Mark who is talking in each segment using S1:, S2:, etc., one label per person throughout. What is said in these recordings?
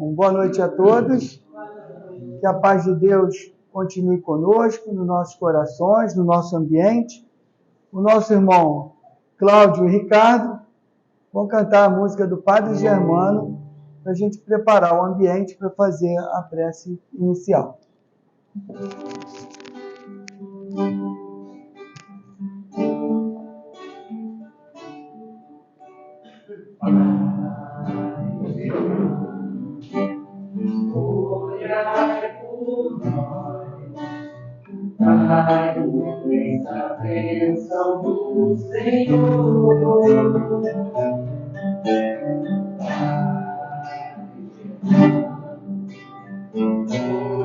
S1: Boa noite a todos. Que a paz de Deus continue conosco, nos nossos corações, no nosso ambiente. O nosso irmão Cláudio e Ricardo vão cantar a música do Padre Germano para a gente preparar o ambiente para fazer a prece inicial.
S2: Pai, a bênção do Senhor.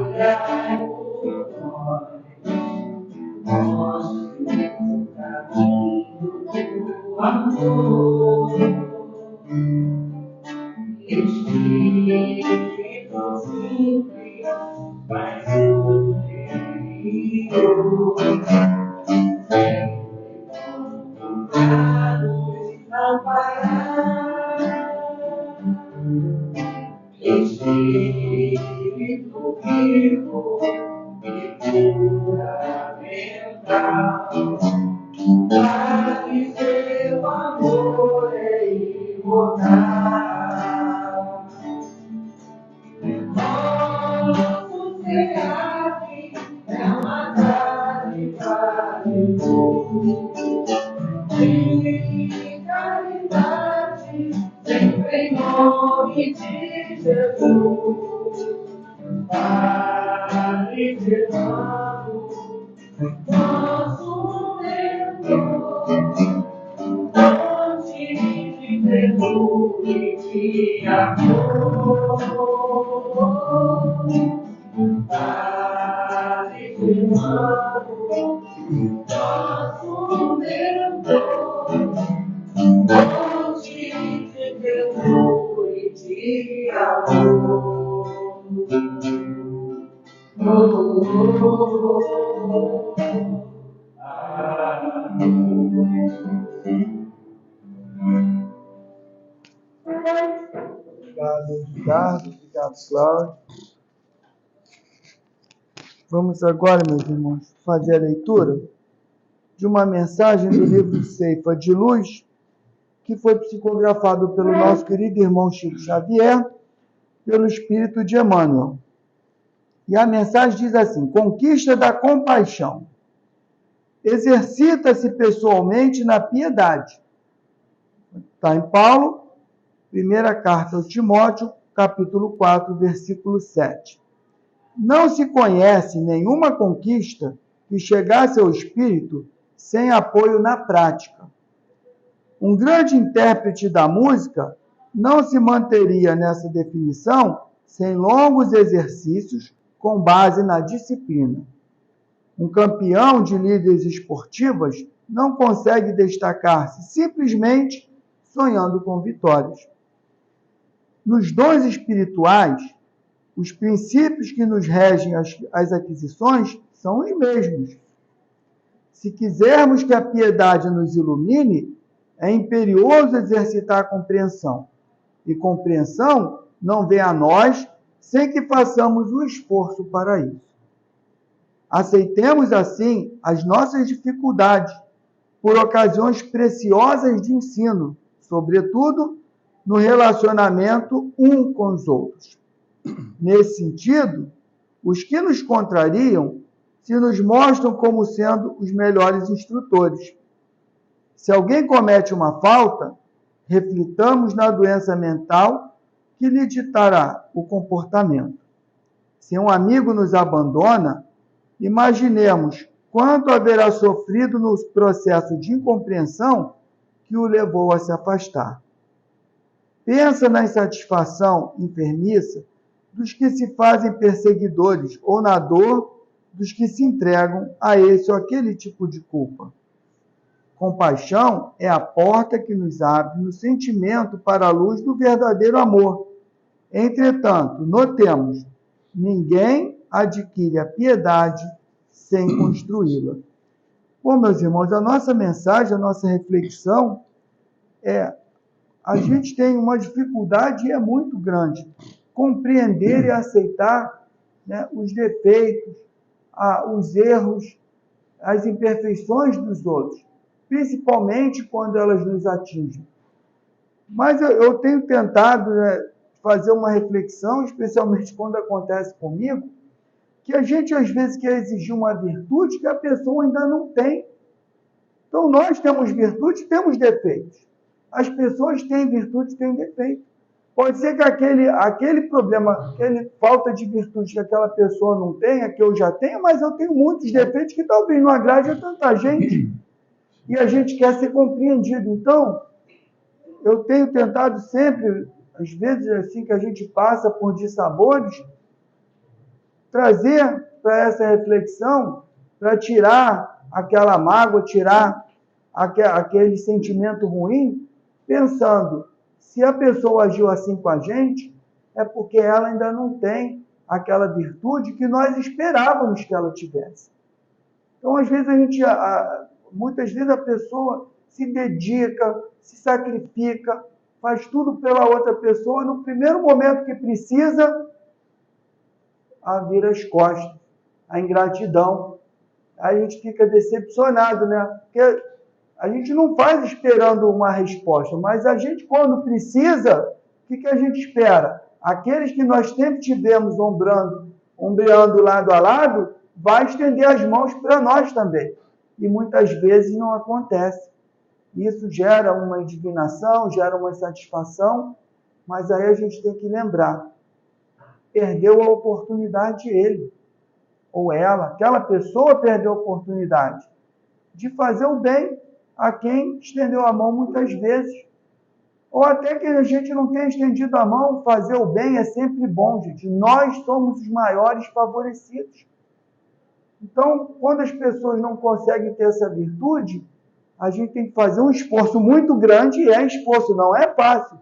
S2: Olhai por nós, mostre o caminho do amor. Espírito simples, mas não parar. Espírito vivo e fundamental, Pai, seu amor é imortal. Nosso SEAP é uma dádiva de Deus, de caridade, sempre em nome de Jesus. Padre Germano, nosso Deus, fonte de ternura e de amor. Padre Germano, nosso Deus, fonte de ternura e de amor.
S1: Obrigado, Ricardo. Obrigado, Cláudio. Vamos agora, meus irmãos, fazer a leitura de uma mensagem do livro Ceifa de Luz, que foi psicografado pelo nosso querido irmão Chico Xavier, pelo Espírito de Emmanuel. E a mensagem diz assim: conquista da compaixão. Exercita-se pessoalmente na piedade. Está em Paulo, primeira carta aos Timóteo, capítulo 4, versículo 7. Não se conhece nenhuma conquista que chegasse ao espírito sem apoio na prática. Um grande intérprete da música não se manteria nessa definição sem longos exercícios com base na disciplina. Um campeão de ligas esportivas não consegue destacar-se simplesmente sonhando com vitórias. Nos dons espirituais, os princípios que nos regem as aquisições são os mesmos. Se quisermos que a piedade nos ilumine, é imperioso exercitar a compreensão. E compreensão não vem a nós sem que façamos um esforço para isso. Aceitemos, assim, as nossas dificuldades por ocasiões preciosas de ensino, sobretudo no relacionamento um com os outros. Nesse sentido, os que nos contrariam se nos mostram como sendo os melhores instrutores. Se alguém comete uma falta, reflitamos na doença mental que lhe ditará o comportamento. Se um amigo nos abandona, imaginemos quanto haverá sofrido no processo de incompreensão que o levou a se afastar. Pensa na insatisfação enfermiça dos que se fazem perseguidores ou na dor dos que se entregam a esse ou aquele tipo de culpa. Compaixão é a porta que nos abre no sentimento para a luz do verdadeiro amor. Entretanto, notemos, ninguém adquire a piedade sem construí-la. Bom, meus irmãos, a nossa mensagem, a nossa reflexão é: a gente tem uma dificuldade e é muito grande compreender e aceitar, né, os defeitos, os erros, as imperfeições dos outros, principalmente quando elas nos atingem. Mas eu tenho tentado, né, fazer uma reflexão, especialmente quando acontece comigo, que a gente às vezes quer exigir uma virtude que a pessoa ainda não tem. Então nós temos virtudes, temos defeitos. As pessoas têm virtudes, têm defeitos. Pode ser que aquele problema, aquela falta de virtude que aquela pessoa não tenha, que eu já tenho, mas eu tenho muitos defeitos que talvez não agrade a tanta gente. E a gente quer ser compreendido. Então, eu tenho tentado sempre, às vezes assim que a gente passa por dissabores, trazer para essa reflexão, para tirar aquela mágoa, tirar aquele sentimento ruim, pensando, se a pessoa agiu assim com a gente, é porque ela ainda não tem aquela virtude que nós esperávamos que ela tivesse. Então, às vezes, muitas vezes a pessoa se dedica, se sacrifica, faz tudo pela outra pessoa, no primeiro momento que precisa, vira as costas, a ingratidão. Aí a gente fica decepcionado, né? Porque a gente não faz esperando uma resposta, mas a gente, quando precisa, o que a gente espera? Aqueles que nós sempre tivemos ombreando lado a lado, vai estender as mãos para nós também. E muitas vezes não acontece. Isso gera uma indignação, gera uma insatisfação, mas aí a gente tem que lembrar, perdeu a oportunidade ele, ou ela, aquela pessoa perdeu a oportunidade de fazer o bem a quem estendeu a mão muitas vezes. Ou até que a gente não tenha estendido a mão, fazer o bem é sempre bom, gente. Nós somos os maiores favorecidos. Então, quando as pessoas não conseguem ter essa virtude, a gente tem que fazer um esforço muito grande, e é esforço, não é fácil,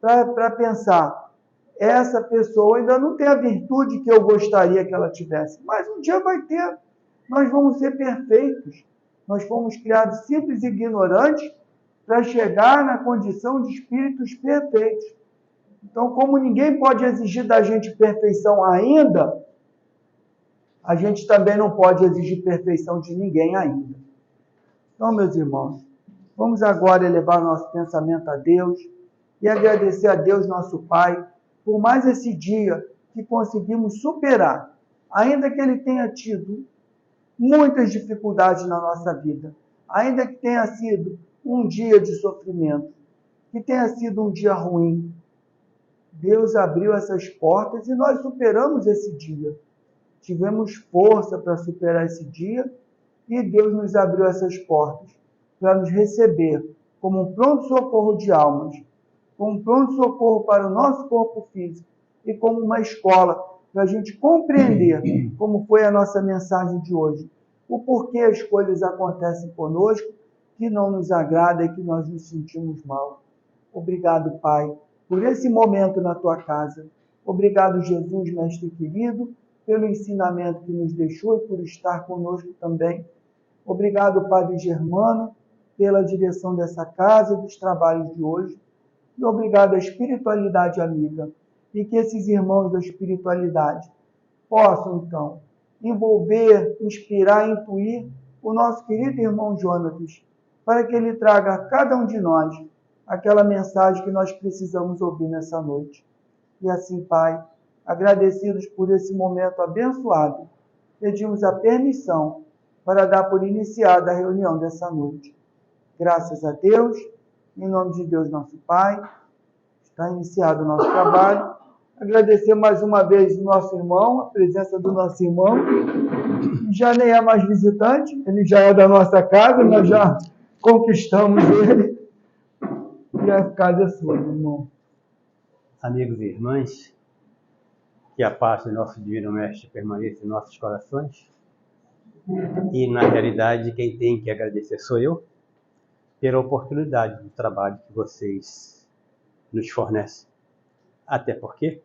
S1: para pensar, essa pessoa ainda não tem a virtude que eu gostaria que ela tivesse, mas um dia vai ter. Nós vamos ser perfeitos. Nós fomos criados simples e ignorantes para chegar na condição de espíritos perfeitos. Então, como ninguém pode exigir da gente perfeição ainda, a gente também não pode exigir perfeição de ninguém ainda. Então, meus irmãos, vamos agora elevar nosso pensamento a Deus e agradecer a Deus, nosso Pai, por mais esse dia que conseguimos superar, ainda que ele tenha tido muitas dificuldades na nossa vida, ainda que tenha sido um dia de sofrimento, que tenha sido um dia ruim. Deus abriu essas portas e nós superamos esse dia. Tivemos força para superar esse dia e Deus nos abriu essas portas para nos receber como um pronto socorro de almas, como um pronto socorro para o nosso corpo físico e como uma escola para a gente compreender como foi a nossa mensagem de hoje, o porquê as coisas acontecem conosco que não nos agrada e que nós nos sentimos mal. Obrigado, Pai, por esse momento na Tua casa. Obrigado, Jesus, Mestre querido, pelo ensinamento que nos deixou e por estar conosco também. Obrigado, Padre Germano, pela direção dessa casa e dos trabalhos de hoje. E obrigado à espiritualidade amiga. E que esses irmãos da espiritualidade possam, então, envolver, inspirar, intuir o nosso querido irmão Jonatas, para que ele traga a cada um de nós aquela mensagem que nós precisamos ouvir nessa noite. E assim, Pai, agradecidos por esse momento abençoado, pedimos a permissão para dar por iniciada a reunião dessa noite. Graças a Deus, em nome de Deus nosso Pai, está iniciado o nosso trabalho. Agradecer mais uma vez o nosso irmão, a presença do nosso irmão, que já nem é mais visitante, ele já é da nossa casa, nós já conquistamos ele, e a casa é sua, meu irmão.
S3: Amigos e irmãs, que a paz do nosso Divino Mestre permaneça em nossos corações. E, na realidade, quem tem que agradecer sou eu, pela oportunidade do trabalho que vocês nos fornecem. Até porque,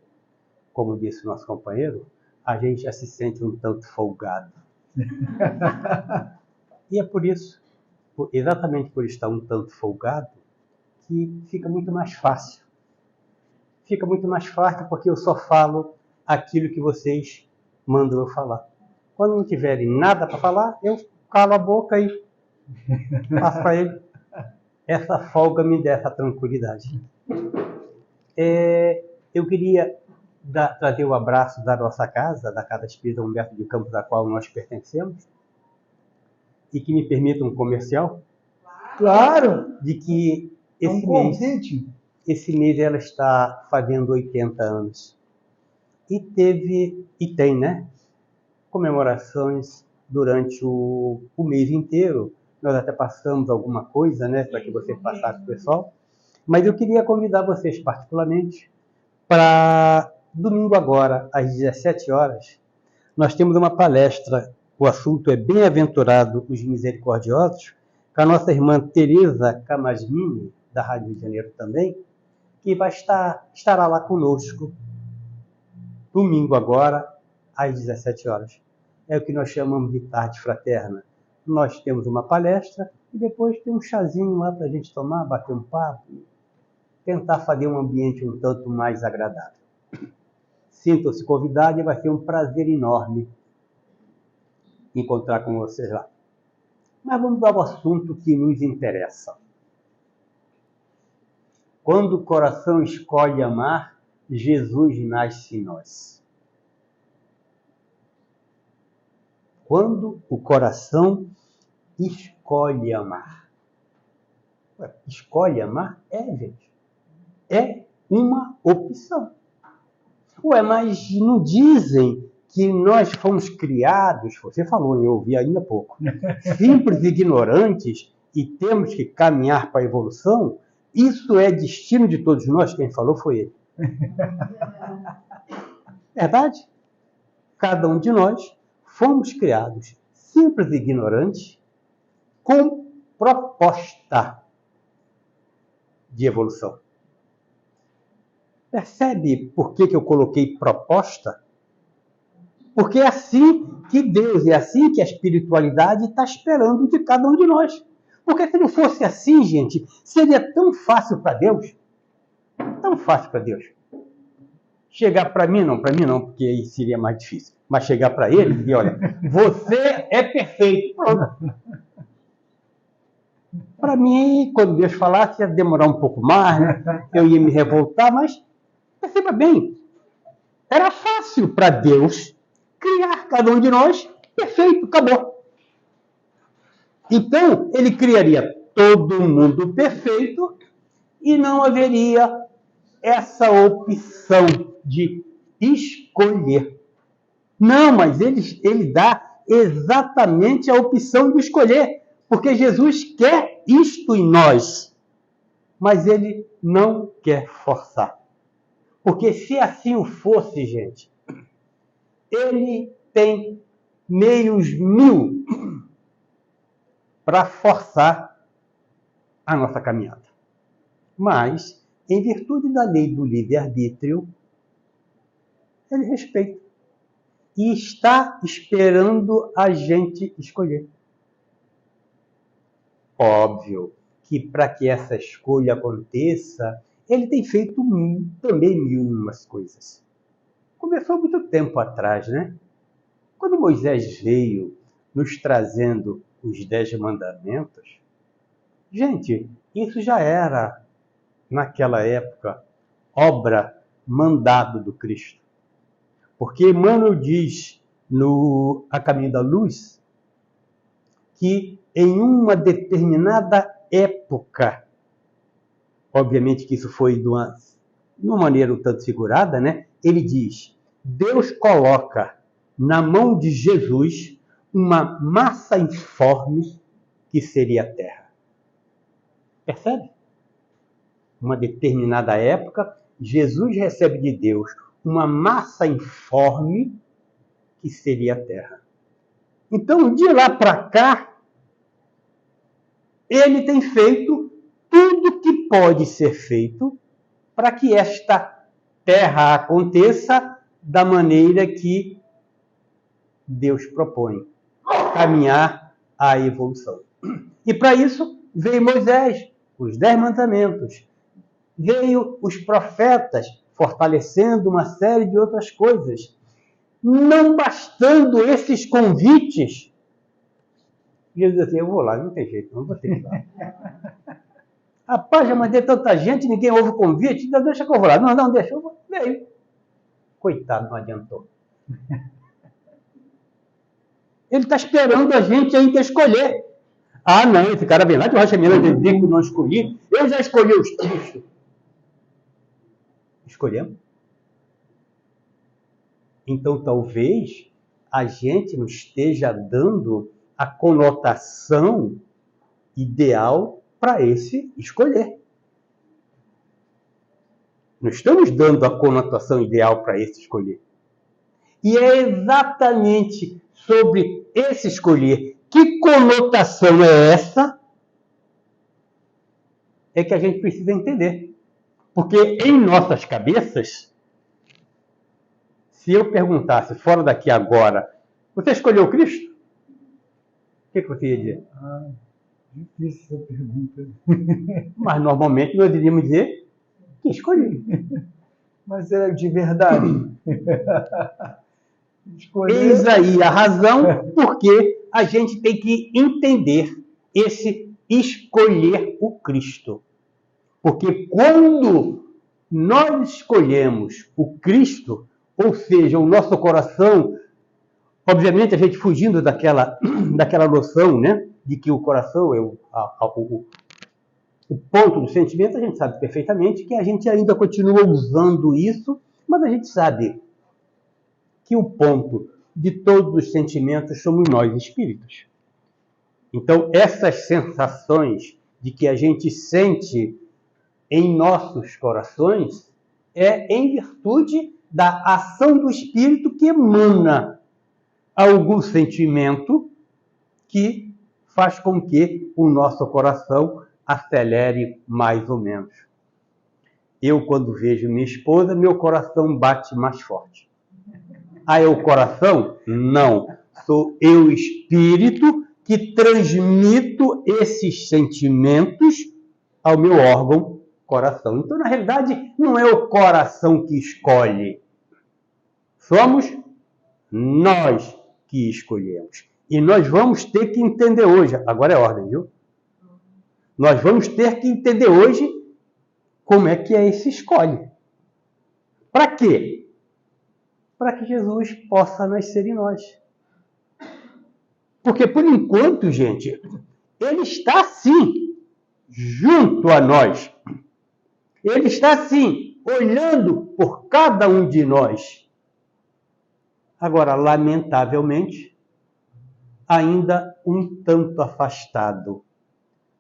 S3: como disse o nosso companheiro, a gente já se sente um tanto folgado. E é por isso, exatamente por estar um tanto folgado, que fica muito mais fácil. fica muito mais fácil, porque eu só falo aquilo que vocês mandam eu falar. Quando não tiverem nada para falar, eu calo a boca e passo para ele. Essa folga me dá essa tranquilidade. Eu queria trazer o abraço da nossa casa, da Casa Espírita Humberto de Campos, a qual nós pertencemos, e que me permita um comercial.
S1: Claro!
S3: De que
S1: esse
S3: mês ela está fazendo 80 anos. E tem, né? Comemorações durante o mês inteiro. Nós até passamos alguma coisa, né? Para que você passasse, pessoal. Mas eu queria convidar vocês particularmente para domingo agora, às 17 horas, nós temos uma palestra. O assunto é Bem-aventurado os Misericordiosos, com a nossa irmã Tereza Camasmini, da Rádio Rio de Janeiro também, que estará lá conosco, domingo agora, às 17 horas. É o que nós chamamos de tarde fraterna. Nós temos uma palestra e depois tem um chazinho lá para a gente tomar, bater um papo, tentar fazer um ambiente um tanto mais agradável. Sintam-se convidados e vai ser um prazer enorme encontrar com vocês lá. Mas vamos ao assunto que nos interessa. Quando o coração escolhe amar, Jesus nasce em nós. Quando o coração escolhe amar. Escolhe amar? Gente. É uma opção. Mas não dizem que nós fomos criados, você falou, eu ouvi ainda há pouco, simples e ignorantes e temos que caminhar para a evolução? Isso é destino de todos nós, quem falou foi ele. Verdade? Cada um de nós fomos criados simples e ignorantes com proposta de evolução. Percebe por que eu coloquei proposta? Porque é assim que Deus, é assim que a espiritualidade está esperando de cada um de nós. Porque se não fosse assim, gente, seria tão fácil para Deus. Tão fácil para Deus. Chegar para mim não, porque aí seria mais difícil. Mas chegar para ele e dizer, olha, você é perfeito. Pronto. Para mim, quando Deus falasse, ia demorar um pouco mais, né? Eu ia me revoltar, mas perceba bem, era fácil para Deus criar cada um de nós perfeito, acabou. Então, ele criaria todo mundo perfeito e não haveria essa opção de escolher. Não, mas ele dá exatamente a opção de escolher, porque Jesus quer isto em nós, mas ele não quer forçar. Porque se assim o fosse, gente, ele tem meios mil para forçar a nossa caminhada. Mas, em virtude da lei do livre-arbítrio, ele respeita. E está esperando a gente escolher. Óbvio que para que essa escolha aconteça, ele tem feito também mil e umas coisas. Começou muito tempo atrás, né? Quando Moisés veio nos trazendo os 10 mandamentos, gente, isso já era, naquela época, obra, mandado do Cristo. Porque Emmanuel diz no A Caminho da Luz que em uma determinada época, obviamente que isso foi de uma maneira um tanto figurada, né? Ele diz, Deus coloca na mão de Jesus uma massa informe que seria a Terra. Percebe? Uma determinada época, Jesus recebe de Deus uma massa informe que seria a Terra. Então, de lá para cá, ele tem feito tudo que pode ser feito para que esta Terra aconteça da maneira que Deus propõe, caminhar à evolução. E para isso veio Moisés, os 10 mandamentos, veio os profetas fortalecendo uma série de outras coisas. Não bastando esses convites, Jesus disse, eu vou lá, não tem jeito, não vou ter que ir lá. Rapaz, já mandei tanta gente, ninguém ouve o convite, então deixa que eu vou lá. Não, deixa, eu vou. Veio. Coitado, não adiantou. Ele está esperando a gente ainda escolher. Ah, não, esse cara vem lá de Rocha Minas dizer que eu não escolhi. Eu já escolhi os Cristo. Escolhemos. Então, talvez a gente não esteja dando a conotação ideal para esse escolher. Não estamos dando a conotação ideal para esse escolher. E é exatamente sobre esse escolher, que conotação é essa, é que a gente precisa entender. Porque em nossas cabeças, se eu perguntasse fora daqui agora, você escolheu Cristo? O que você ia dizer?
S1: Difícil essa pergunta.
S3: Mas normalmente nós iríamos dizer que escolhi.
S1: Mas é de verdade.
S3: Eis aí a razão porque a gente tem que entender esse escolher o Cristo. Porque quando nós escolhemos o Cristo, ou seja, o nosso coração, obviamente a gente fugindo daquela noção, né, de que o coração é o ponto do sentimento, a gente sabe perfeitamente que a gente ainda continua usando isso, mas a gente sabe que o ponto de todos os sentimentos somos nós, espíritos. Então, essas sensações de que a gente sente em nossos corações é em virtude da ação do espírito que emana algum sentimento que faz com que o nosso coração acelere mais ou menos. Eu, quando vejo minha esposa, meu coração bate mais forte. Ah, é o coração? Não. Sou eu, espírito, que transmito esses sentimentos ao meu órgão coração. Então, na realidade, não é o coração que escolhe. Somos nós que escolhemos. E nós vamos ter que entender hoje, agora é ordem, viu? Nós vamos ter que entender hoje como é que esse escolhe. Para quê? Para que Jesus possa nascer em nós. Porque, por enquanto, gente, ele está, sim, junto a nós. Ele está, sim, olhando por cada um de nós. Agora, lamentavelmente, ainda um tanto afastado.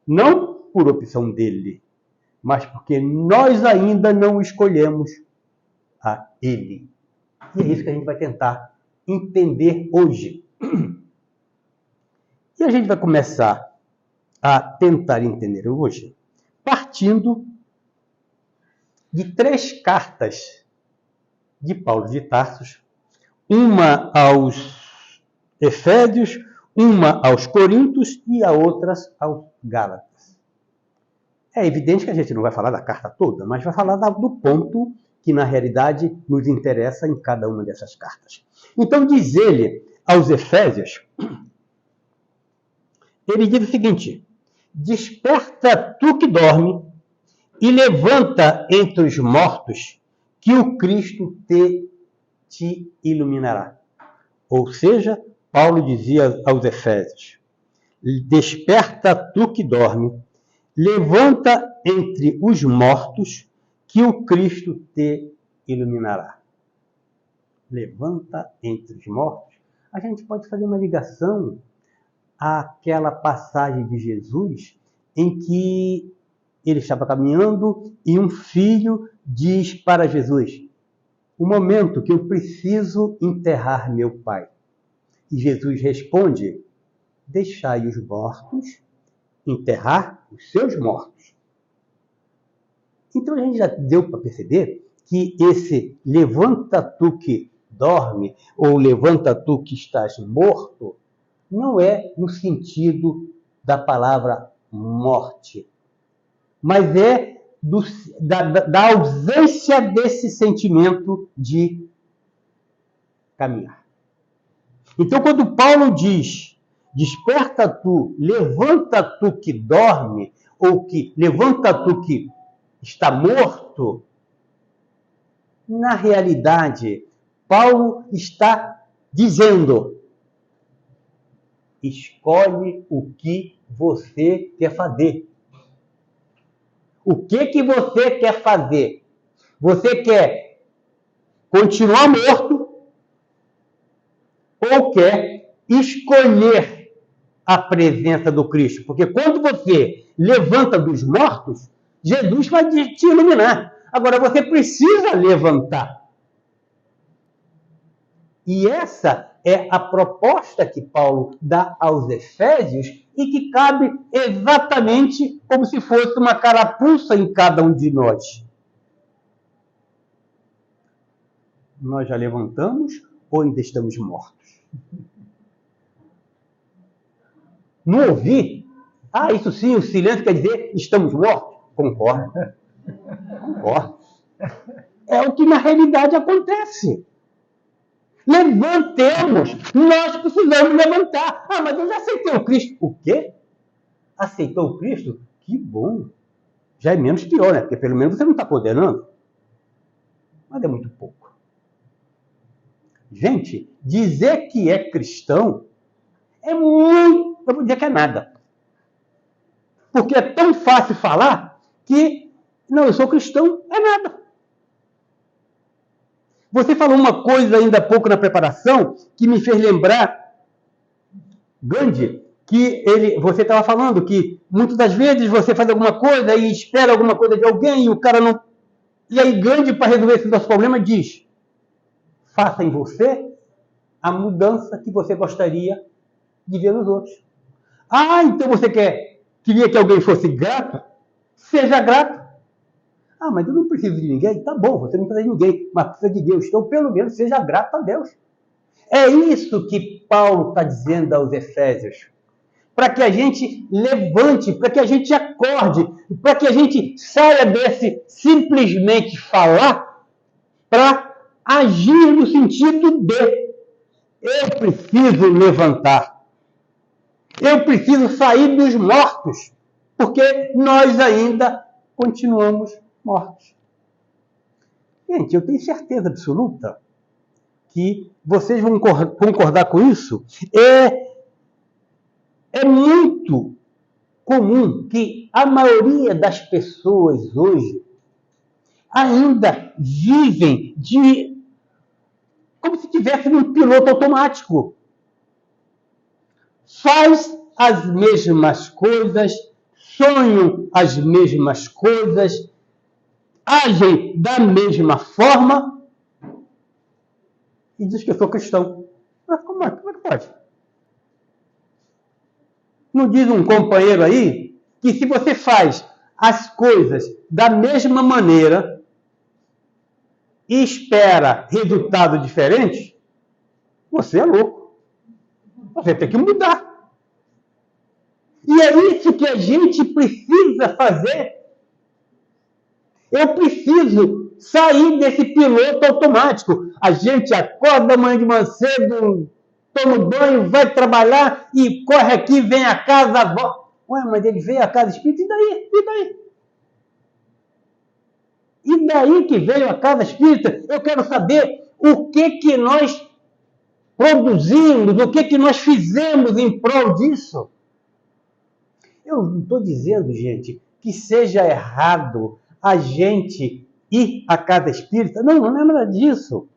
S3: Não por opção dele, mas porque nós ainda não escolhemos a ele. E é isso que a gente vai tentar entender hoje. E a gente vai começar a tentar entender hoje, partindo de 3 cartas de Paulo de Tarso, uma aos Efésios, uma aos Coríntios e a outra aos Gálatas. É evidente que a gente não vai falar da carta toda, mas vai falar do ponto que, na realidade, nos interessa em cada uma dessas cartas. Então, diz ele aos Efésios, ele diz o seguinte: desperta tu que dorme e levanta entre os mortos, que o Cristo te iluminará. Ou seja, Paulo dizia aos Efésios, desperta tu que dorme, levanta entre os mortos, que o Cristo te iluminará. Levanta entre os mortos. A gente pode fazer uma ligação àquela passagem de Jesus em que ele estava caminhando e um filho diz para Jesus, o momento que eu preciso enterrar meu pai. E Jesus responde, deixai os mortos enterrar os seus mortos. Então a gente já deu para perceber que esse levanta tu que dorme, ou levanta tu que estás morto, não é no sentido da palavra morte, mas é da ausência desse sentimento de caminhar. Então, quando Paulo diz, desperta tu, levanta tu que dorme, ou que levanta tu que está morto, na realidade, Paulo está dizendo, escolhe o que você quer fazer. O que você quer fazer? Você quer continuar morto ou quer escolher a presença do Cristo? Porque quando você levanta dos mortos, Jesus vai te iluminar. Agora você precisa levantar. E essa é a proposta que Paulo dá aos Efésios e que cabe exatamente como se fosse uma carapuça em cada um de nós. Nós já levantamos ou ainda estamos mortos? Não ouvi? Ah, isso sim, o silêncio quer dizer estamos mortos? Concordo. Concordo. É o que na realidade acontece. Levantemos! Nós precisamos levantar. Ah, mas eu já aceitei o Cristo. O quê? Aceitou o Cristo? Que bom. Já é menos pior, né? Porque pelo menos você não está condenando. Mas é muito pouco. Gente, dizer que é cristão é muito... Eu vou dizer que é nada. Porque é tão fácil falar que, não, eu sou cristão, é nada. Você falou uma coisa ainda há pouco na preparação que me fez lembrar, Gandhi, que você estava falando que muitas das vezes você faz alguma coisa e espera alguma coisa de alguém e o cara não... E aí Gandhi, para resolver esse nosso problema, diz, faça em você a mudança que você gostaria de ver nos outros. Ah, então você queria que alguém fosse grato? Seja grato. Ah, mas eu não preciso de ninguém. Tá bom, você não precisa de ninguém, mas precisa de Deus. Então, pelo menos, seja grato a Deus. É isso que Paulo está dizendo aos Efésios. Para que a gente levante, para que a gente acorde, para que a gente saia desse simplesmente falar para agir no sentido de eu preciso levantar. Eu preciso sair dos mortos, porque nós ainda continuamos mortos. Gente, eu tenho certeza absoluta que vocês vão concordar com isso. É muito comum que a maioria das pessoas hoje ainda vivem como se estivesse num piloto automático. Faz as mesmas coisas, sonham as mesmas coisas, agem da mesma forma e diz que eu sou cristão. Mas como é que pode? Não diz um companheiro aí que se você faz as coisas da mesma maneira e espera resultado diferente, você é louco. Você tem que mudar. E é isso que a gente precisa fazer. Eu preciso sair desse piloto automático. A gente acorda amanhã de manhã cedo, toma banho, vai trabalhar e corre aqui, vem a casa, volta. Ué, mas ele veio a casa espírita, e daí? E daí? E daí que veio a casa espírita? Eu quero saber o que nós produzimos, o que nós fizemos em prol disso. Eu não estou dizendo, gente, que seja errado a gente ir à casa espírita. Não é nada disso.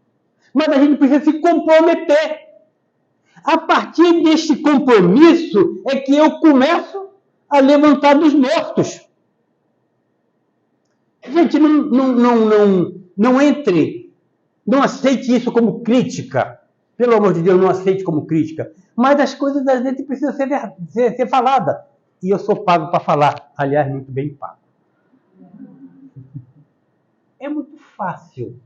S3: Mas a gente precisa se comprometer. A partir deste compromisso é que eu começo a levantar dos mortos. Gente, não entre, não aceite isso como crítica. Pelo amor de Deus, não aceite como crítica. Mas as coisas da gente precisam ser faladas. E eu sou pago para falar. Aliás, muito bem pago. É muito fácil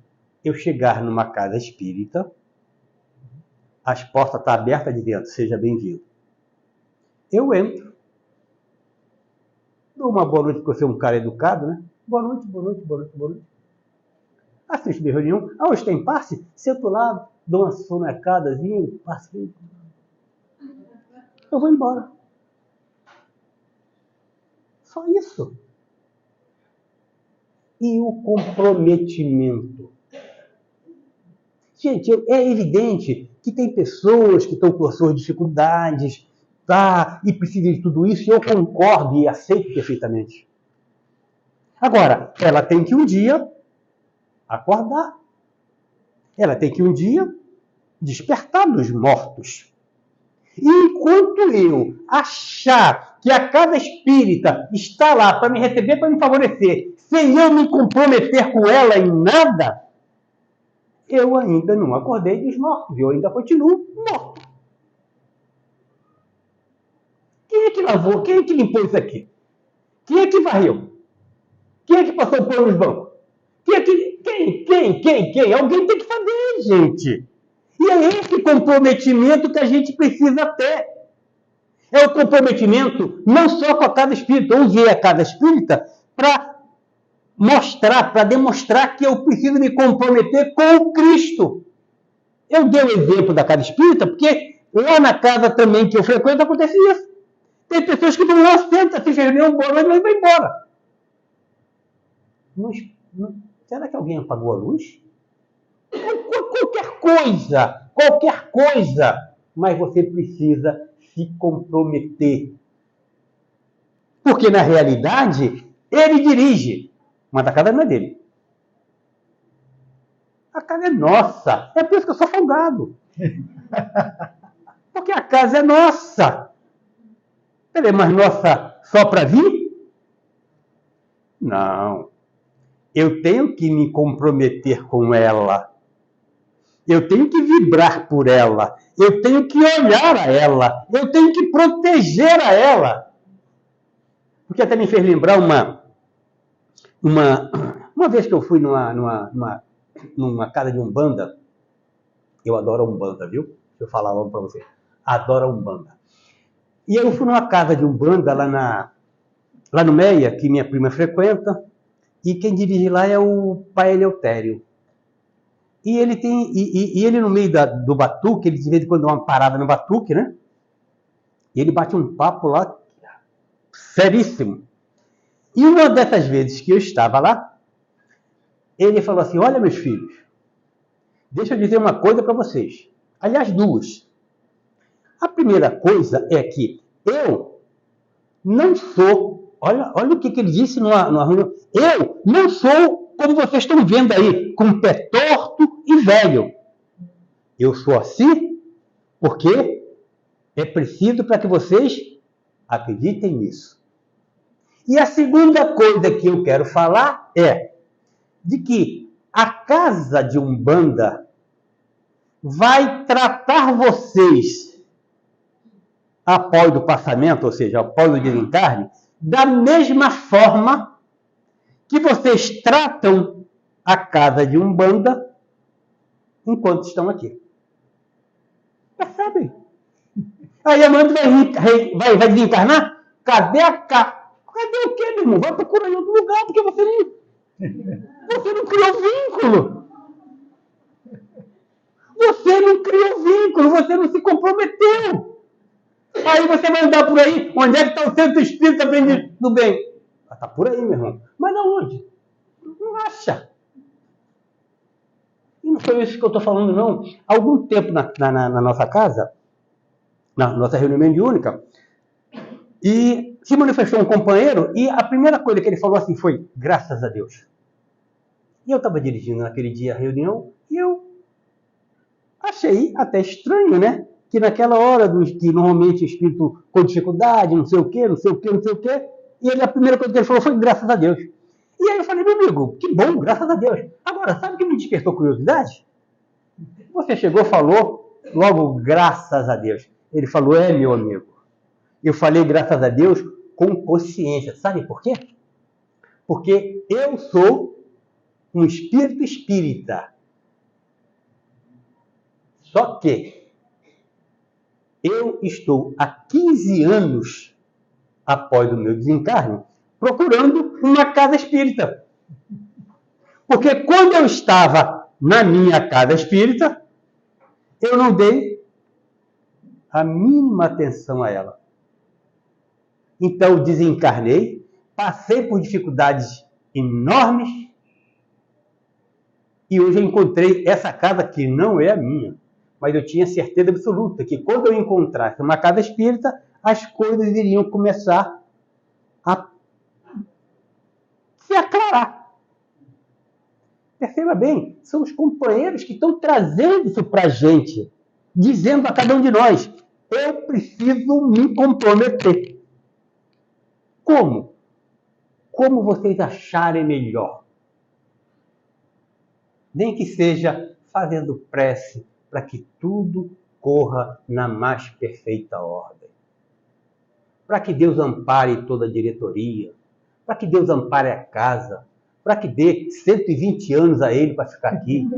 S3: eu chegar numa casa espírita, as portas estão abertas de dentro, seja bem-vindo. Eu entro, dou uma boa noite porque eu sou um cara educado, né? Boa noite, boa noite, boa noite, boa noite. Assisto minha reunião. Ah, hoje tem passe? Sento lá, dou uma sonecadazinha, passe. Eu vou embora. Só isso. E o comprometimento? Gente, é evidente que tem pessoas que estão com as suas dificuldades, tá? E precisam de tudo isso, e eu concordo e aceito perfeitamente. Agora, ela tem que um dia acordar. Ela tem que um dia despertar dos mortos. E enquanto eu achar que a casa espírita está lá para me receber, para me favorecer, sem eu me comprometer com ela em nada, eu ainda não acordei dos mortos, eu ainda continuo morto. Quem é que lavou? Quem é que limpou isso aqui? Quem é que varreu? Quem é que passou o pano nos bancos? Quem? Alguém tem que fazer, gente. E é esse comprometimento que a gente precisa ter. É o comprometimento não só com a casa espírita. Eu usei a casa espírita para mostrar, para demonstrar que eu preciso me comprometer com o Cristo. Eu dei o exemplo da casa espírita porque lá na casa também que eu frequento acontece isso. Tem pessoas que vão lá, senta, assiste a reunião, boa noite, mas vai embora. Será que alguém apagou a luz? Qualquer coisa, mas você precisa se comprometer. Porque, na realidade, ele dirige, mas a casa não é dele. A casa é nossa. É por isso que eu sou folgado. Porque a casa é nossa. Ela é mais nossa só para vir? Não. Eu tenho que me comprometer com ela. Eu tenho que vibrar por ela. Eu tenho que olhar a ela. Eu tenho que proteger a ela. Porque até me fez lembrar uma vez que eu fui numa casa de Umbanda. Eu adoro a Umbanda, viu? Deixa eu falar logo para você. Adoro a Umbanda. E eu fui numa casa de Umbanda lá no Meia, que minha prima frequenta. E quem dirige lá é o Pai Eleutério. E ele tem, e ele no meio do batuque, ele de vez em quando dá uma parada no batuque, né? E ele bate um papo lá, seríssimo. E uma dessas vezes que eu estava lá, ele falou assim, olha meus filhos, deixa eu dizer uma coisa para vocês. Aliás, duas. A primeira coisa é que eu não sou, olha o que ele disse numa reunião, eu não sou como vocês estão vendo aí, com o pé torto e velho. Eu sou assim porque é preciso para que vocês acreditem nisso. E a segunda coisa que eu quero falar é de que a casa de Umbanda vai tratar vocês após o passamento, ou seja, após o desencarne, da mesma forma que vocês tratam a casa de Umbanda enquanto estão aqui. Percebem? Aí a mãe vai desencarnar? Cadê a casa? Cadê o quê, meu irmão? Vai procurar em outro lugar, porque você não criou vínculo. Você não criou vínculo, você não se comprometeu. Aí você vai andar por aí, onde é que está o centro espírita do bem? Está por aí, meu irmão. Mas aonde? Não acha. E não foi isso que eu estou falando, não. Há algum tempo na nossa casa, na nossa reunião mediúnica, e se manifestou um companheiro, e a primeira coisa que ele falou assim foi, graças a Deus. E eu estava dirigindo naquele dia a reunião, e eu achei até estranho, né? Que naquela hora que normalmente o espírito com dificuldade, não sei o quê, e ele, a primeira coisa que ele falou foi graças a Deus. E aí eu falei, meu amigo, que bom, graças a Deus. Agora, sabe o que me despertou curiosidade? Você chegou e falou logo, graças a Deus. Ele falou, meu amigo, eu falei graças a Deus com consciência. Sabe por quê? Porque eu sou um espírito espírita. Só que eu estou há 15 anos após o meu desencarne procurando uma casa espírita. Porque quando eu estava na minha casa espírita, eu não dei a mínima atenção a ela. Então, desencarnei, passei por dificuldades enormes e hoje eu encontrei essa casa que não é a minha. Mas eu tinha certeza absoluta que quando eu encontrasse uma casa espírita, as coisas iriam começar a se aclarar. Perceba bem, são os companheiros que estão trazendo isso para a gente, dizendo a cada um de nós, eu preciso me comprometer. Como? Como vocês acharem melhor. Nem que seja fazendo prece para que tudo corra na mais perfeita ordem. Para que Deus ampare toda a diretoria, para que Deus ampare a casa, para que dê 120 anos a ele para ficar aqui.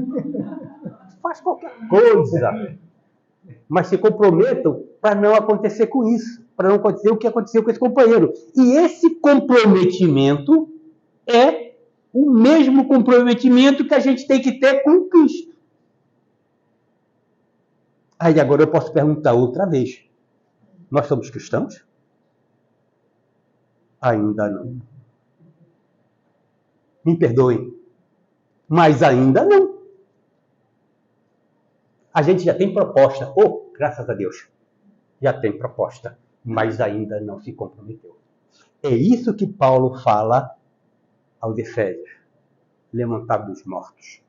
S3: Faz qualquer coisa. Mas se comprometam para não acontecer com isso, para não acontecer o que aconteceu com esse companheiro. E esse comprometimento é o mesmo comprometimento que a gente tem que ter com Cristo. Aí agora eu posso perguntar outra vez. Nós somos cristãos? Ainda não. Me perdoem, mas ainda não. A gente já tem proposta. Oh, graças a Deus. Já tem proposta, mas ainda não se comprometeu. É isso que Paulo fala aos Efésios. Levantar dos mortos.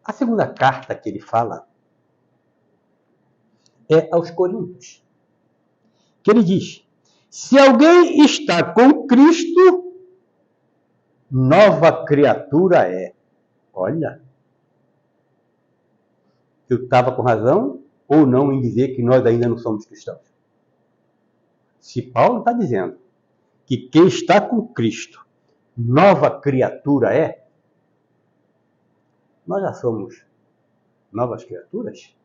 S3: A segunda carta que ele fala é aos Coríntios. Que ele diz, se alguém está com Cristo, nova criatura é. Olha, eu estava com razão ou não em dizer que nós ainda não somos cristãos? Se Paulo está dizendo que quem está com Cristo, nova criatura é, nós já somos novas criaturas?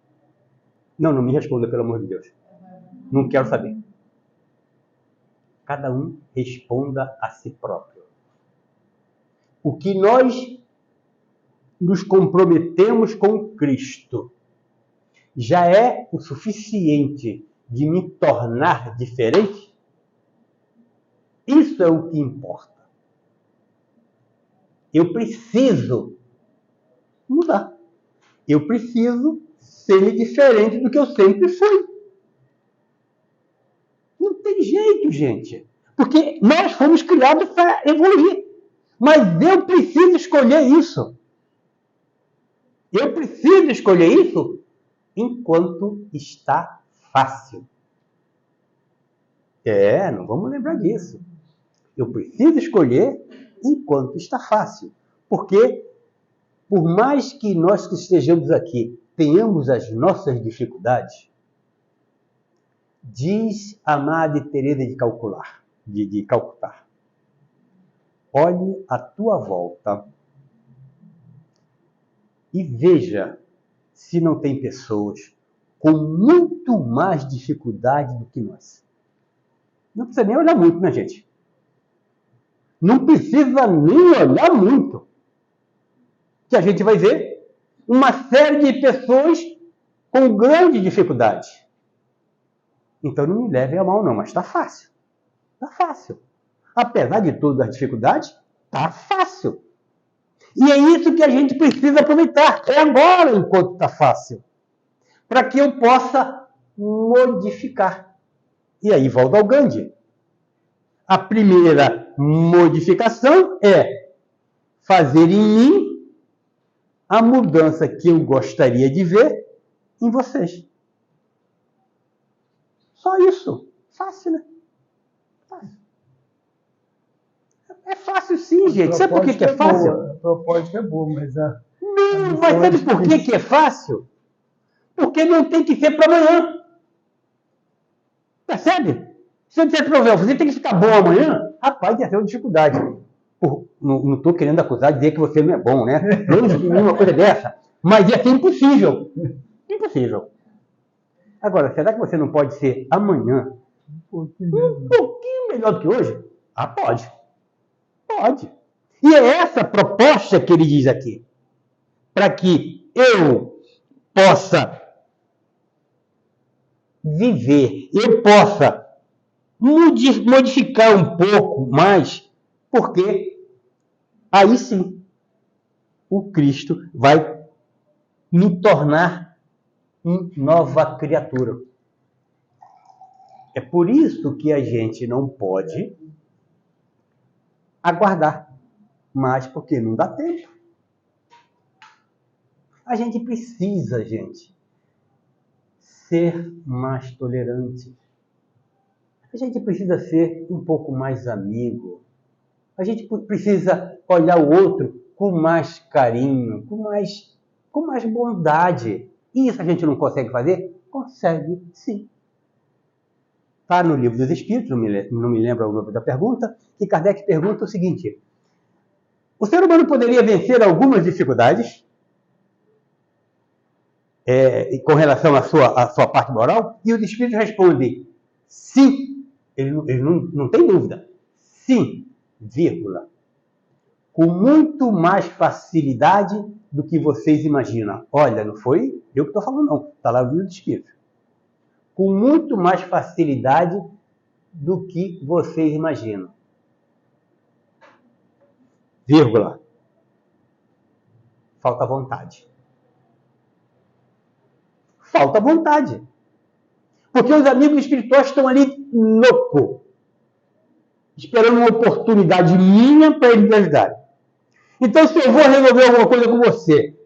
S3: Não me responda, pelo amor de Deus. Não quero saber. Cada um responda a si próprio. O que nós nos comprometemos com Cristo já é o suficiente de me tornar diferente? Isso é o que importa. Eu preciso mudar. Eu preciso ser diferente do que eu sempre fui. Não tem jeito, gente. Porque nós fomos criados para evoluir. Mas eu preciso escolher isso. Eu preciso escolher isso enquanto está fácil. Não vamos lembrar disso. Eu preciso escolher enquanto está fácil. Porque, por mais que nós que estejamos aqui tenhamos as nossas dificuldades, diz a Madre Teresa de Calcutá, olhe à tua volta e veja se não tem pessoas com muito mais dificuldade do que nós. Não precisa nem olhar muito, né, gente? Não precisa nem olhar muito. Que a gente vai ver uma série de pessoas com grande dificuldade. Então não me levem a mal não, mas está fácil. Está fácil. Apesar de todas as dificuldades, está fácil. E é isso que a gente precisa aproveitar. É agora, enquanto está fácil. Para que eu possa modificar. E aí volta ao Gandhi. A primeira modificação é fazer em mim a mudança que eu gostaria de ver em vocês. Só isso. Fácil, né? Fácil. É fácil sim, gente. Sabe por que é fácil?
S1: A proposta é boa, mas
S3: Não, mas sabe por que é fácil? Porque não tem que ser para amanhã. Percebe? Se eu disser para você tem que ficar bom amanhã, rapaz, ia ser uma dificuldade. Não estou querendo acusar de dizer que você não é bom, né? Longe de nenhuma coisa dessa. Mas ia ser impossível. Impossível. Agora, será que você não pode ser amanhã um pouquinho bem melhor do que hoje? Ah, pode. Pode. E é essa proposta que ele diz aqui. Para que eu possa viver, eu possa modificar um pouco mais, porque aí sim o Cristo vai me tornar uma nova criatura. É por isso que a gente não pode aguardar mais, porque não dá tempo. A gente precisa, gente, ser mais tolerante. A gente precisa ser um pouco mais amigo. A gente precisa olhar o outro com mais carinho, com mais bondade. E isso a gente não consegue fazer? Consegue, sim. Está no Livro dos Espíritos, não me lembro o nome da pergunta, que Kardec pergunta o seguinte: o ser humano poderia vencer algumas dificuldades com relação à sua parte moral? E os Espíritos respondem: sim. Ele não tem dúvida. Sim, vírgula. Com muito mais facilidade do que vocês imaginam. Olha, não foi eu que estou falando, não. Está lá no Livro dos Espíritos. Com muito mais facilidade do que vocês imaginam. Vírgula. Falta vontade. Falta vontade. Porque os amigos espirituais estão ali loucos, esperando uma oportunidade minha para eles me ajudarem. Então, se eu vou resolver alguma coisa com você,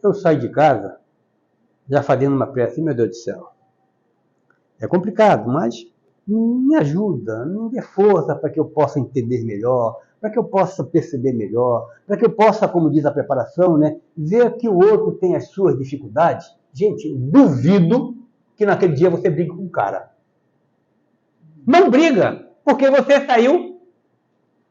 S3: eu saio de casa já fazendo uma prece, meu Deus do céu. É complicado, mas me ajuda, me dê força para que eu possa entender melhor, para que eu possa perceber melhor, para que eu possa, como diz a preparação, né, ver que o outro tem as suas dificuldades. Gente, duvido que naquele dia você brigue com o cara. Não briga, porque você saiu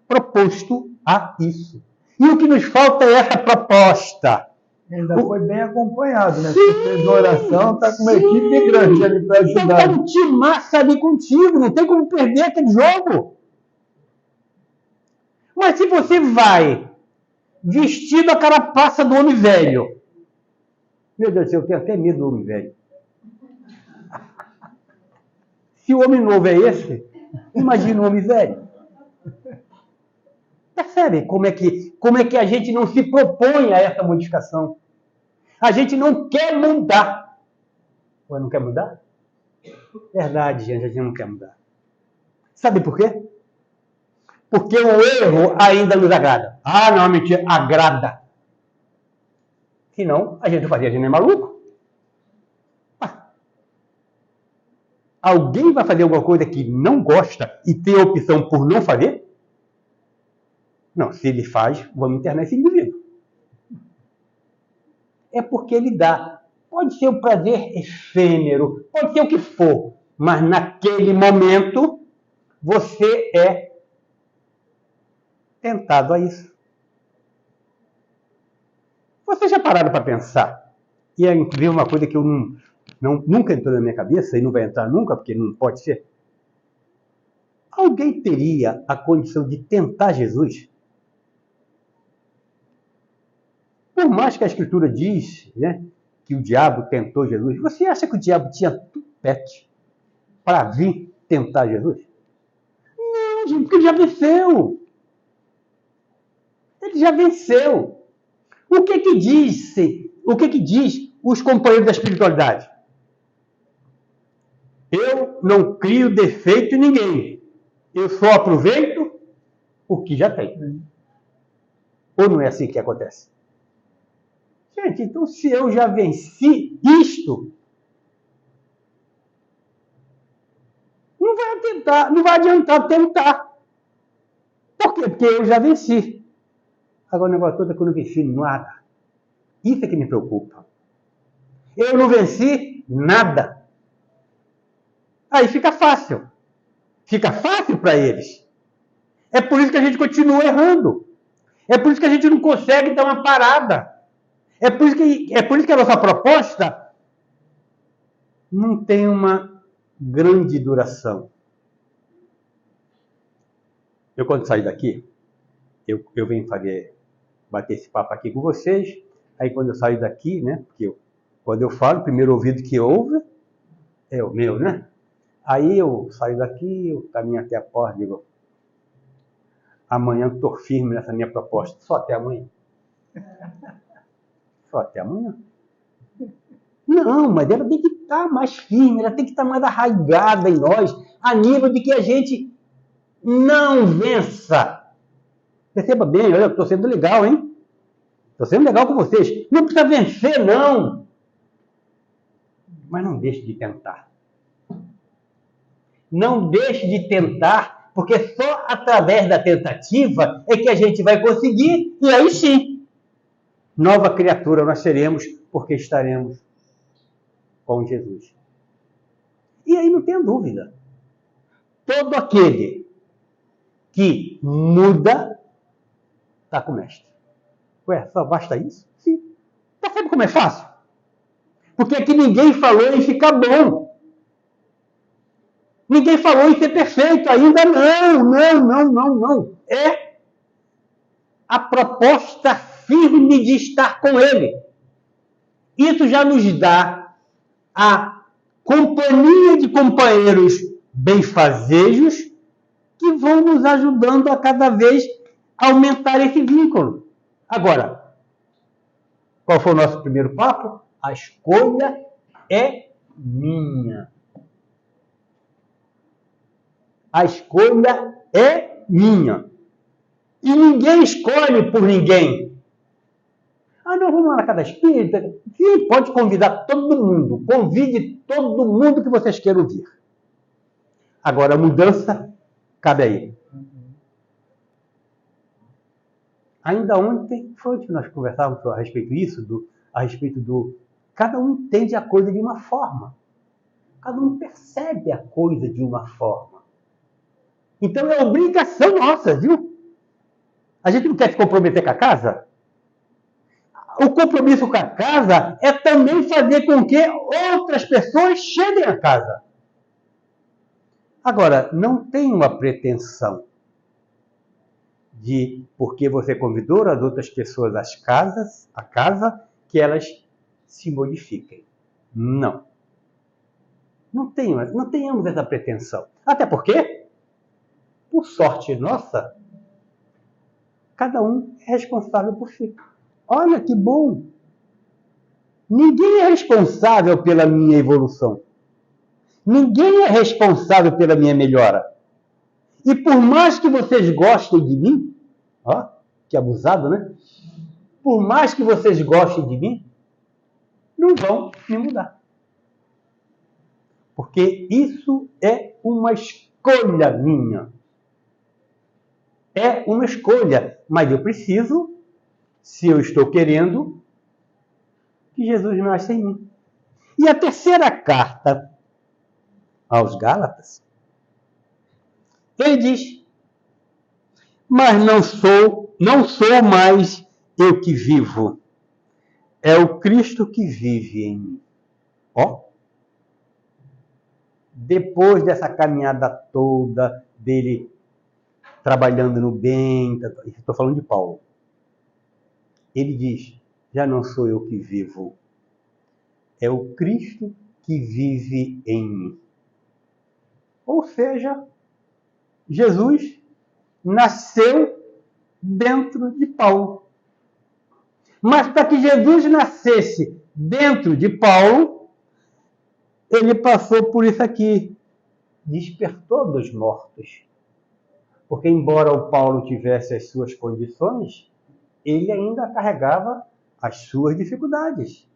S3: proposto a isso. E o que nos falta é essa proposta.
S1: Ainda foi bem acompanhado, né? Você fez oração, está com uma equipe grande ali para ajudar.
S3: Então, time massa ali contigo, não tem como perder aquele jogo. Mas se você vai vestido a carapaça do homem velho, meu Deus do céu, eu tenho até medo do homem velho. Se o homem novo é esse, imagina o homem velho. Percebe como é que a gente não se propõe a essa modificação? A gente não quer mudar. Ué, não quer mudar? Verdade, gente, a gente não quer mudar. Sabe por quê? Porque o erro ainda nos agrada. Ah, não, mentira, agrada. Senão, a gente não fazia, a gente não é maluco. Alguém vai fazer alguma coisa que não gosta e tem a opção por não fazer? Não, se ele faz, vamos internar esse indivíduo. É porque ele dá. Pode ser um prazer efêmero, pode ser o que for, mas naquele momento você é tentado a isso. Vocês já pararam para pensar? E é incrível uma coisa que eu nunca entrou na minha cabeça e não vai entrar nunca, porque não pode ser. Alguém teria a condição de tentar Jesus? Por mais que a Escritura diz, né, que o diabo tentou Jesus, você acha que o diabo tinha tupete para vir tentar Jesus? Não, gente, porque ele já venceu. Ele já venceu. O que diz os companheiros da espiritualidade? Eu não crio defeito em ninguém. Eu só aproveito o que já tem. Ou não é assim que acontece? Gente, então se eu já venci isto, não vai adiantar tentar. Por quê? Porque eu já venci. Agora o negócio todo é que eu não venci nada. Isso é que me preocupa. Eu não venci nada. Aí fica fácil. Fica fácil para eles. É por isso que a gente continua errando. É por isso que a gente não consegue dar uma parada. É por isso que a nossa proposta não tem uma grande duração. Eu, quando saio daqui, eu venho bater esse papo aqui com vocês. Aí, quando eu saio daqui, né? Porque quando eu falo, o primeiro ouvido que ouve é o meu, né? Aí eu saio daqui, eu caminho até a porta e digo: amanhã eu estou firme nessa minha proposta. Só até amanhã. Só até amanhã. Não, mas ela tem que estar mais firme, ela tem que estar mais arraigada em nós, a nível de que a gente não vença. Perceba bem, olha, eu estou sendo legal, hein? Estou sendo legal com vocês. Não precisa vencer, não. Mas não deixe de tentar. Não deixe de tentar, porque só através da tentativa é que a gente vai conseguir, e aí sim, nova criatura nós seremos, porque estaremos com Jesus. E aí não tenha dúvida. Todo aquele que muda está com o mestre. Ué, só basta isso? Sim. Percebe como é fácil? Porque aqui ninguém falou em ficar bom. Ninguém falou em ser perfeito ainda. Não. É a proposta firme de estar com Ele. Isso já nos dá a companhia de companheiros benfazejos que vão nos ajudando a cada vez aumentar esse vínculo. Agora, qual foi o nosso primeiro papo? A escolha é minha. A escolha é minha. E ninguém escolhe por ninguém. Ah, não, vamos lá na casa espírita. Sim, pode convidar todo mundo. Convide todo mundo que vocês queiram vir. Agora, a mudança cabe aí. Ainda ontem, foi que nós conversávamos a respeito disso, cada um entende a coisa de uma forma. Cada um percebe a coisa de uma forma. Então é obrigação nossa, viu? A gente não quer se comprometer com a casa? O compromisso com a casa é também fazer com que outras pessoas cheguem à casa. Agora, não tem uma pretensão de, porque você convidou as outras pessoas à casa, que elas se modifiquem. Não. Não tenhamos essa pretensão. Até porque, por sorte nossa, cada um é responsável por si. Olha que bom! Ninguém é responsável pela minha evolução. Ninguém é responsável pela minha melhora. E por mais que vocês gostem de mim, ó, que abusado, né? Por mais que vocês gostem de mim, não vão me mudar. Porque isso é uma escolha minha. É uma escolha. Mas eu preciso, se eu estou querendo, que Jesus nasça em mim. E a terceira carta aos Gálatas, ele diz: mas não sou mais eu que vivo, é o Cristo que vive em mim. Ó, depois dessa caminhada toda dele trabalhando no bem, estou falando de Paulo, ele diz: já não sou eu que vivo, é o Cristo que vive em mim. Ou seja, Jesus nasceu dentro de Paulo. Mas para que Jesus nascesse dentro de Paulo, ele passou por isso aqui. Despertou dos mortos. Porque embora o Paulo tivesse as suas condições, ele ainda carregava as suas dificuldades.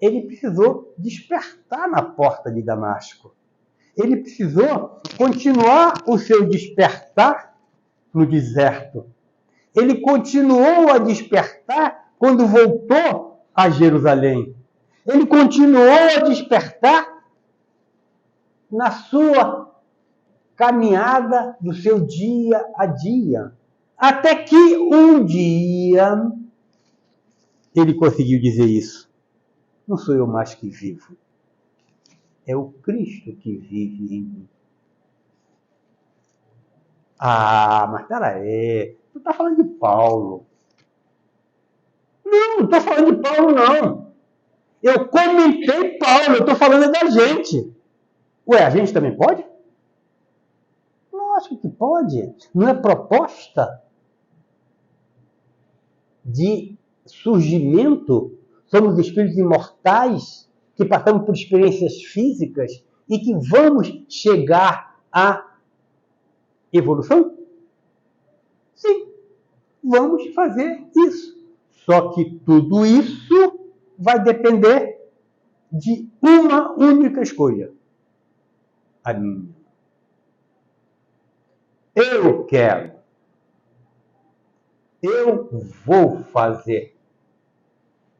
S3: Ele precisou despertar na porta de Damasco. Ele precisou continuar o seu despertar no deserto. Ele continuou a despertar quando voltou a Jerusalém. Ele continuou a despertar na sua caminhada do seu dia a dia. Até que um dia ele conseguiu dizer isso. Não sou eu mais que vivo. É o Cristo que vive em mim. Ah, mas peraí, tu tá falando de Paulo. Não tô falando de Paulo, não. Eu comentei Paulo, eu tô falando da gente. Ué, a gente também pode? Lógico que pode. Não é proposta de surgimento. Somos espíritos imortais que passamos por experiências físicas e que vamos chegar à evolução? Sim, vamos fazer isso. Só que tudo isso vai depender de uma única escolha. A minha. Eu quero. Eu vou fazer.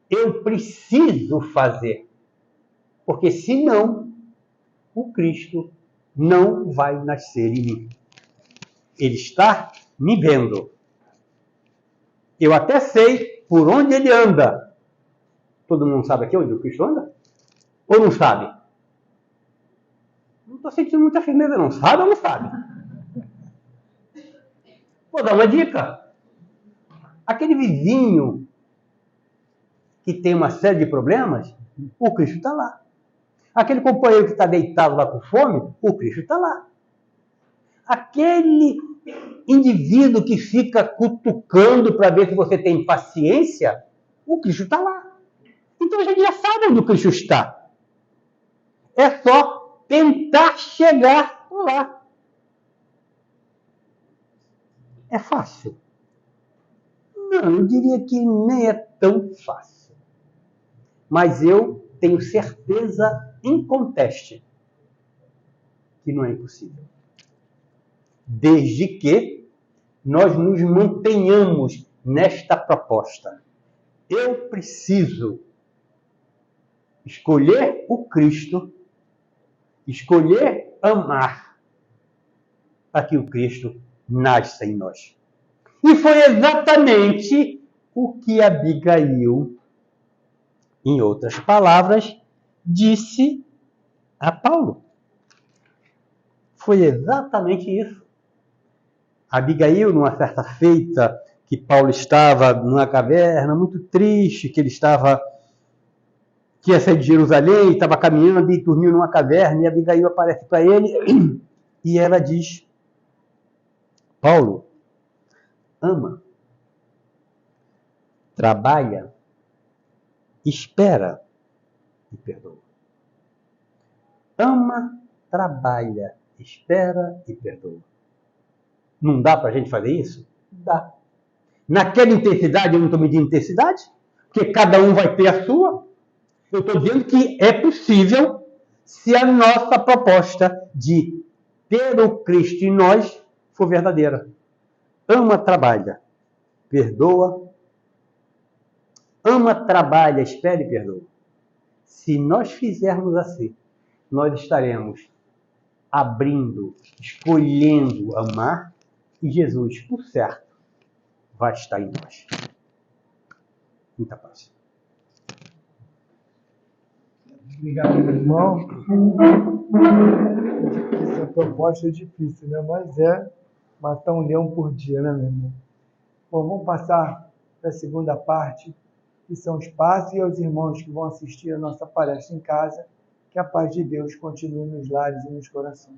S3: Eu preciso fazer. Porque senão, o Cristo não vai nascer em mim. Ele está me vendo. Eu até sei por onde ele anda. Todo mundo sabe aqui onde o Cristo anda? Ou não sabe? Não estou sentindo muita firmeza, não. Sabe ou não sabe? Vou dar uma dica. Aquele vizinho que tem uma série de problemas, o Cristo está lá. Aquele companheiro que está deitado lá com fome, o Cristo está lá. Aquele indivíduo que fica cutucando para ver se você tem paciência, o Cristo está lá. Então a gente já sabe onde o Cristo está. É só tentar chegar lá. É fácil? Não, eu diria que nem é tão fácil. Mas eu tenho certeza inconteste que não é impossível. Desde que nós nos mantenhamos nesta proposta. Eu preciso escolher o Cristo, escolher amar, para que o Cristo nasça em nós. E foi exatamente o que Abigail, em outras palavras, disse a Paulo. Foi exatamente isso. Abigail, numa certa feita, que Paulo estava numa caverna, muito triste, que ia sair de Jerusalém, estava caminhando e dormiu numa caverna, e Abigail aparece para ele, e ela diz: Paulo, ama, trabalha, espera e perdoa. Ama, trabalha, espera e perdoa. Não dá para a gente fazer isso? Dá. Naquela intensidade, eu não estou medindo intensidade, porque cada um vai ter a sua. Eu estou dizendo que é possível se a nossa proposta de ter o Cristo em nós for verdadeira. Ama, trabalha, perdoa. Ama, trabalha, espera e perdoa. Se nós fizermos assim, nós estaremos abrindo, escolhendo amar, e Jesus, por certo, vai estar em nós. Muita paz.
S1: Obrigado, meu irmão. Essa proposta é difícil, né? Mas é matar um leão por dia, né, meu irmão? Bom, vamos passar para a segunda parte, que são os passos, e aos irmãos que vão assistir a nossa palestra em casa, que a paz de Deus continue nos lares e nos corações.